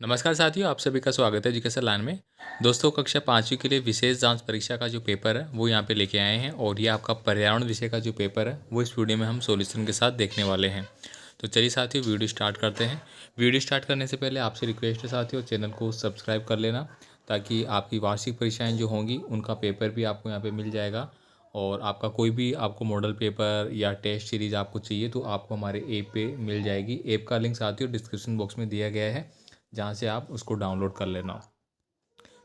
नमस्कार साथियों, आप सभी का स्वागत है जीकेएस लाइन में। दोस्तों, कक्षा 5वीं के लिए विशेष जांच परीक्षा का जो पेपर है वो यहाँ पे लेके आए हैं और ये आपका पर्यावरण विषय का जो पेपर है वो इस वीडियो में हम सॉल्यूशन के साथ देखने वाले हैं। तो चलिए साथियों, वीडियो स्टार्ट करते हैं। वीडियो स्टार्ट करने से पहले आपसे रिक्वेस्ट है साथियों, चैनल को सब्सक्राइब कर लेना ताकि आपकी वार्षिक परीक्षाएँ जो होंगी उनका पेपर भी आपको यहाँ पर मिल जाएगा। और आपका कोई भी आपको मॉडल पेपर या टेस्ट सीरीज़ आपको चाहिए तो आपको हमारे ऐप पे मिल जाएगी। ऐप का लिंक साथियों डिस्क्रिप्शन बॉक्स में दिया गया है, जहाँ से आप उसको डाउनलोड कर लेना।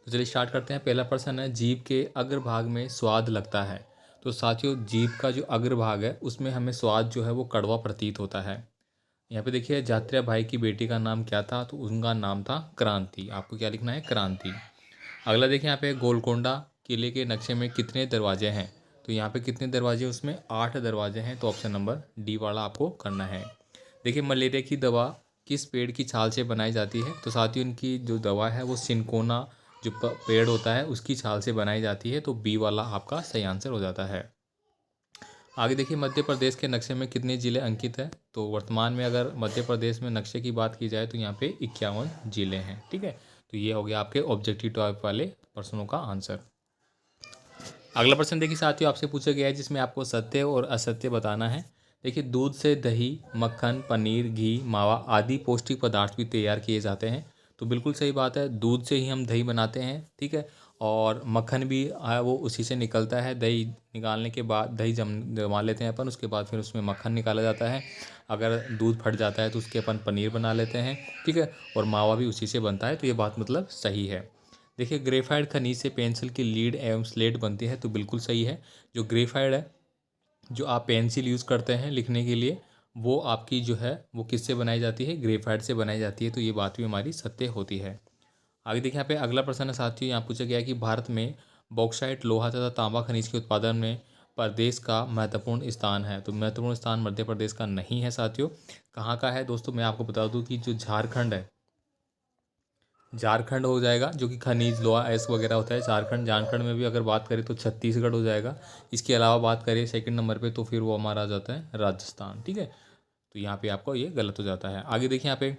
तो चलिए स्टार्ट करते हैं। पहला प्रश्न है, जीभ के अग्रभाग में स्वाद लगता है। तो साथियों, जीभ का जो अग्रभाग है उसमें हमें स्वाद जो है वो कड़वा प्रतीत होता है। यहाँ पे देखिए, जात्र्या भाई की बेटी का नाम क्या था? तो उनका नाम था क्रांति। आपको क्या लिखना है? क्रांति। अगला देखिए, यहाँ पे गोलकोंडा किले के नक्शे में कितने दरवाजे हैं? तो यहाँ पे कितने दरवाजे? उसमें 8 दरवाजे हैं। तो ऑप्शन नंबर डी वाला आपको करना है। देखिए, मलेरिया की दवा किस पेड़ की छाल से बनाई जाती है? तो साथियों, इनकी जो दवा है वो सिनकोना जो पेड़ होता है उसकी छाल से बनाई जाती है। तो बी वाला आपका सही आंसर हो जाता है। आगे देखिए, मध्य प्रदेश के नक्शे में कितने जिले अंकित है? तो वर्तमान में अगर मध्य प्रदेश में नक्शे की बात की जाए तो यहाँ पे 51 जिले हैं। ठीक है, तो ये हो गया आपके ऑब्जेक्टिव टाइप वाले प्रश्नों का आंसर। अगला प्रश्न देखिए साथियों, आपसे पूछा गया है जिसमें आपको सत्य और असत्य बताना है। देखिए, दूध से दही, मक्खन, पनीर, घी, मावा आदि पौष्टिक पदार्थ भी तैयार किए जाते हैं। तो बिल्कुल सही बात है, दूध से ही हम दही बनाते हैं। ठीक है, और मक्खन भी है वो उसी से निकलता है। दही निकालने के बाद दही जमा लेते हैं अपन, उसके बाद फिर उसमें मक्खन निकाला जाता है। अगर दूध फट जाता है तो उसके अपन पनीर बना लेते हैं। ठीक है, और मावा भी उसी से बनता है। तो ये बात मतलब सही है। देखिए, ग्रेफाइट खनिज से पेंसिल की लीड एवं स्लेट बनती है। तो बिल्कुल सही है। जो ग्रेफाइट है, जो आप पेंसिल यूज़ करते हैं लिखने के लिए, वो आपकी जो है वो किससे बनाई जाती है? ग्रेफाइट से बनाई जाती है। तो ये बात भी हमारी सत्य होती है। आगे देखिए, यहाँ पे अगला प्रश्न है साथियों, यहाँ पूछा गया है कि भारत में बॉक्साइट, लोहा तथा तांबा खनिज के उत्पादन में प्रदेश का महत्वपूर्ण स्थान है। तो महत्वपूर्ण स्थान मध्य प्रदेश का नहीं है साथियों। कहाँ का है दोस्तों? मैं आपको बता दूँ कि जो झारखंड है, झारखंड हो जाएगा, जो कि खनिज लोहा एस वगैरह होता है। झारखंड में भी अगर बात करें तो छत्तीसगढ़ हो जाएगा। इसके अलावा बात करें सेकंड नंबर पे तो फिर वो हमारा आ जाता है राजस्थान। ठीक है, तो यहाँ पे आपको ये गलत हो जाता है। आगे देखिए, यहाँ पे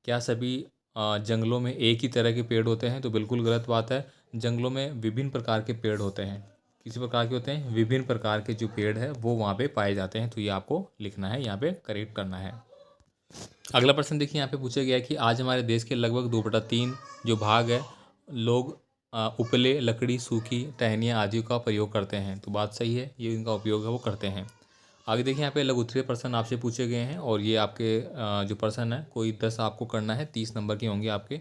क्या सभी जंगलों में एक ही तरह के पेड़ होते हैं? तो बिल्कुल गलत बात है। जंगलों में विभिन्न प्रकार के पेड़ होते हैं। किसी प्रकार के होते हैं? विभिन्न प्रकार के जो पेड़ है वो वहाँ पे पाए जाते हैं। तो ये आपको लिखना है, यहाँ पे करेक्ट करना है। अगला प्रश्न देखिए, यहाँ पे पूछा गया है कि आज हमारे देश के लगभग 2/3 जो भाग है लोग उपले, लकड़ी, सूखी टहनियाँ आदि का प्रयोग करते हैं। तो बात सही है, ये इनका उपयोग है वो करते हैं। आगे देखिए, यहाँ पे लघु उत्तरीय प्रश्न आपसे पूछे गए हैं और ये आपके जो प्रश्न है कोई 10 आपको करना है, 30 नंबर के होंगे आपके।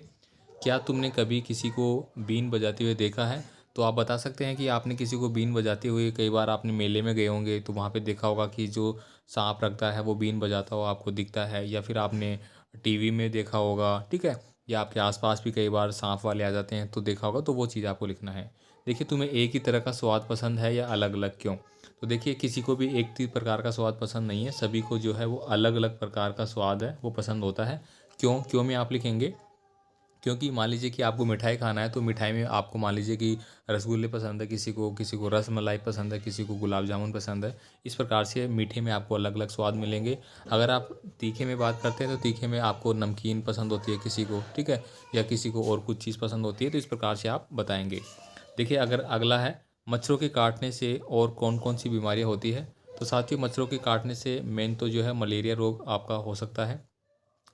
क्या तुमने कभी किसी को बीन बजाते हुए देखा है? तो आप बता सकते हैं कि आपने किसी को बीन बजाते हुए, कई बार आपने मेले में गए होंगे तो वहाँ पे देखा होगा कि जो सांप रखता है वो बीन बजाता हुआ आपको दिखता है, या फिर आपने टीवी में देखा होगा। ठीक है, या आपके आसपास भी कई बार सांप वाले आ जाते हैं तो देखा होगा। तो वो चीज़ आपको लिखना है। देखिए, तुम्हें एक ही तरह का स्वाद पसंद है या अलग अलग, क्यों? तो देखिए, किसी को भी एक ही प्रकार का स्वाद पसंद नहीं है, सभी को जो है वो अलग अलग प्रकार का स्वाद है वो पसंद होता है। क्यों क्यों में आप लिखेंगे? क्योंकि मान लीजिए कि आपको मिठाई खाना है तो मिठाई में आपको मान लीजिए कि रसगुल्ले पसंद है, किसी को रस मलाई पसंद है, किसी को गुलाब जामुन पसंद है। इस प्रकार से मीठे में आपको अलग अलग स्वाद मिलेंगे। अगर आप तीखे में बात करते हैं तो तीखे में आपको नमकीन पसंद होती है किसी को, ठीक है, या किसी को और कुछ चीज़ पसंद होती है। तो इस प्रकार से आप बताएंगे। देखिए, अगर अगला है, मच्छरों के काटने से और कौन कौन सी बीमारियाँ होती है? तो साथियों, मच्छरों के काटने से मेन तो जो है मलेरिया रोग आपका हो सकता है,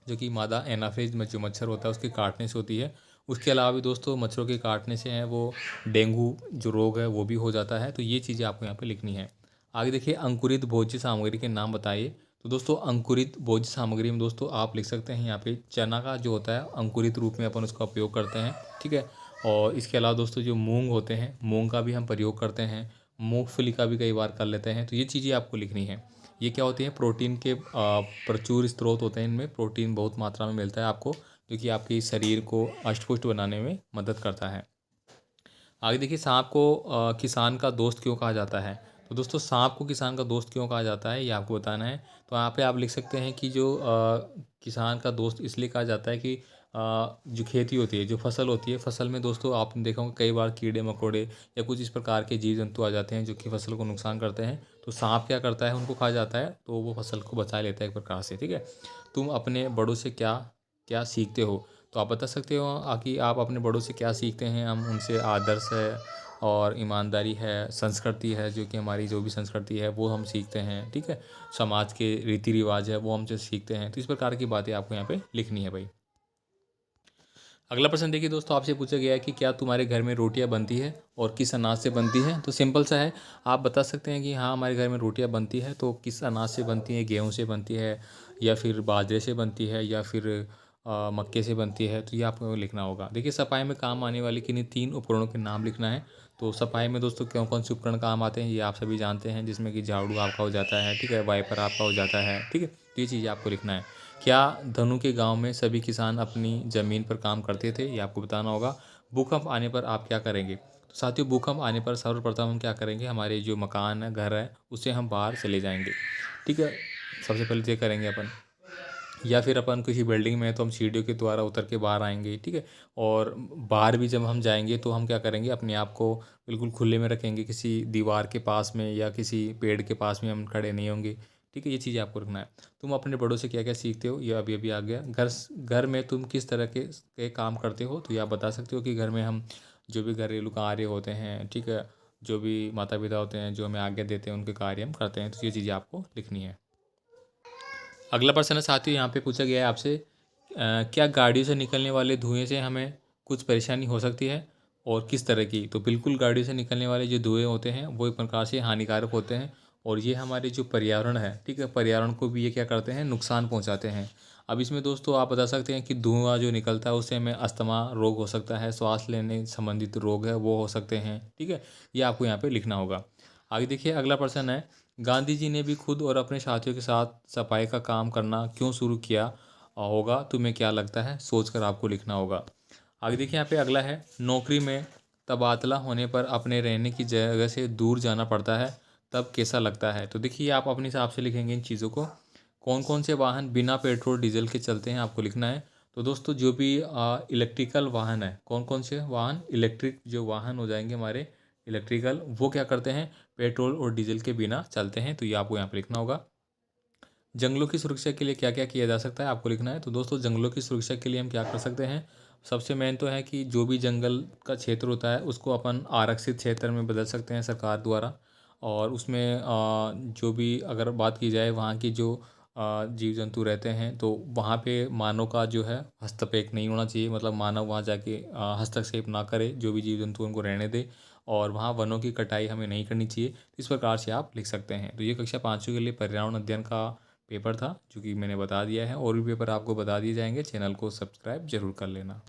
जो कि मादा एनाफेज में जो मच्छर होता है उसके काटने से होती है। उसके अलावा भी दोस्तों मच्छरों के काटने से है वो डेंगू जो रोग है वो भी हो जाता है। तो ये चीज़ें आपको यहाँ पे लिखनी है। आगे देखिए, अंकुरित भोज्य सामग्री के नाम बताइए। तो दोस्तों, अंकुरित भोज्य सामग्री में दोस्तों आप लिख सकते हैं यहाँ पे चना का जो होता है अंकुरित रूप में अपन उसका उपयोग करते हैं। ठीक है, और इसके अलावा दोस्तों जो मूंग होते हैं, मूंग का भी हम प्रयोग करते हैं। मूंगफली का भी कई बार कर लेते हैं। तो ये चीज़ें आपको लिखनी है। ये क्या होती हैं? प्रोटीन के प्रचुर स्रोत होते हैं। इनमें प्रोटीन बहुत मात्रा में मिलता है आपको, जो कि आपके शरीर को अष्टपुष्ट बनाने में मदद करता है। आगे देखिए, सांप को किसान का दोस्त क्यों कहा जाता है? तो दोस्तों, सांप को किसान का दोस्त क्यों कहा जाता है ये आपको बताना है। तो यहाँ पे आप लिख सकते हैं कि जो किसान का दोस्त इसलिए कहा जाता है कि जो खेती होती है, जो फसल होती है, फसल में दोस्तों आपने देखा होगा कई बार कीड़े मकोड़े या कुछ इस प्रकार के जीव जंतु आ जाते हैं जो कि फसल को नुकसान करते हैं। तो सांप क्या करता है? उनको खा जाता है, तो वो फसल को बचा लेता है एक प्रकार से। ठीक है, तुम अपने बड़ों से क्या क्या सीखते हो? तो आप बता सकते हो कि आप अपने बड़ों से क्या सीखते हैं। हम उनसे आदर्श है और ईमानदारी है, संस्कृति है, जो कि हमारी जो भी संस्कृति है वो हम सीखते हैं, ठीक है। समाज के रीति रिवाज है वो हमसे सीखते हैं। तो इस प्रकार की बातें आपको यहाँ पे लिखनी है भाई। अगला प्रश्न देखिए दोस्तों, आपसे पूछा गया है कि क्या तुम्हारे घर में रोटियां बनती है और किस अनाज से बनती है। तो सिंपल सा है, आप बता सकते हैं कि हाँ हमारे घर में रोटियां बनती है, तो किस अनाज से बनती है, गेहूं से बनती है या फिर बाजरे से बनती है या फिर मक्के से बनती है। तो ये आपको लिखना होगा। देखिए सफाई में काम आने वाले किन्हीं 3 उपकरणों के नाम लिखना है। तो सफाई में दोस्तों कौन कौन से उपकरण काम आते हैं ये आप सभी जानते हैं, जिसमें कि झाड़ू आपका हो जाता है, ठीक है, वाइपर आपका हो जाता है, ठीक है। तो ये चीज़ आपको लिखना है। क्या धनु के गांव में सभी किसान अपनी ज़मीन पर काम करते थे, ये आपको बताना होगा। भूकंप आने पर आप क्या करेंगे। तो साथियों भूकंप आने पर सर्वप्रथम हम क्या करेंगे, हमारे जो मकान है, घर है, उससे हम बाहर चले जाएंगे, ठीक है। सबसे पहले तो ये करेंगे अपन। या फिर अपन किसी बिल्डिंग में है तो हम सीढ़ियों के द्वारा उतर के बाहर आएंगे, ठीक है। और बाहर भी जब हम जाएंगे तो हम क्या करेंगे, अपने आप को बिल्कुल खुले में रखेंगे, किसी दीवार के पास में या किसी पेड़ के पास में हम खड़े नहीं होंगे, ठीक है। ये चीज़ें आपको रखना है। तुम अपने बड़ों से क्या क्या सीखते हो, ये अभी अभी आ गया। घर में तुम किस तरह के काम करते हो, तो ये आप बता सकते हो कि घर में हम जो भी घरेलू कार्य होते हैं, ठीक है, जो भी माता पिता होते हैं जो हमें आज्ञा देते हैं उनके कार्य हम करते हैं। तो ये चीज़ें आपको लिखनी है। अगला प्रश्न है साथियों, यहाँ पे पूछा गया है आपसे क्या गाड़ियों से निकलने वाले धुएं से हमें कुछ परेशानी हो सकती है और किस तरह की। तो बिल्कुल गाड़ियों से निकलने वाले जो धुएं होते हैं वो एक प्रकार से हानिकारक होते हैं और ये हमारे जो पर्यावरण है, ठीक है, पर्यावरण को भी ये क्या करते हैं, नुकसान पहुँचाते हैं। अब इसमें दोस्तों आप बता सकते हैं कि धुआं जो निकलता है उससे हमें अस्थमा रोग हो सकता है, सांस लेने संबंधित रोग है वो हो सकते हैं, ठीक है। ये आपको यहाँ पे लिखना होगा। आगे देखिए अगला प्रश्न है, गांधी जी ने भी खुद और अपने साथियों के साथ सफाई का काम करना क्यों शुरू किया होगा, तुम्हें क्या लगता है, सोचकर आपको लिखना होगा। आगे देखिए यहाँ पे अगला है, नौकरी में तबादला होने पर अपने रहने की जगह से दूर जाना पड़ता है तब कैसा लगता है। तो देखिए आप अपने हिसाब से लिखेंगे इन चीज़ों को। कौन कौन से वाहन बिना पेट्रोल डीजल के चलते हैं, आपको लिखना है। तो दोस्तों जो भी इलेक्ट्रिकल वाहन है, कौन कौन से वाहन, इलेक्ट्रिक जो वाहन हो जाएंगे हमारे इलेक्ट्रिकल, वो क्या करते हैं, पेट्रोल और डीजल के बिना चलते हैं। तो ये आपको यहाँ पे लिखना होगा। जंगलों की सुरक्षा के लिए क्या क्या किया जा सकता है, आपको लिखना है। तो दोस्तों जंगलों की सुरक्षा के लिए हम क्या कर सकते हैं, सबसे मेन तो है कि जो भी जंगल का क्षेत्र होता है उसको अपन आरक्षित क्षेत्र में बदल सकते हैं सरकार द्वारा। और उसमें जो भी अगर बात की जाए वहाँ की जो जीव जंतु रहते हैं तो वहाँ पे मानव का जो है हस्तक्षेप नहीं होना चाहिए, मतलब मानव वहाँ जाके हस्तक्षेप ना करे, जो भी जीव जंतु उनको रहने दे। और वहाँ वनों की कटाई हमें नहीं करनी चाहिए। इस प्रकार से आप लिख सकते हैं। तो ये कक्षा 5वीं के लिए पर्यावरण अध्ययन का पेपर था जो कि मैंने बता दिया है। और भी पेपर आपको बता दिए जाएंगे, चैनल को सब्सक्राइब जरूर कर लेना।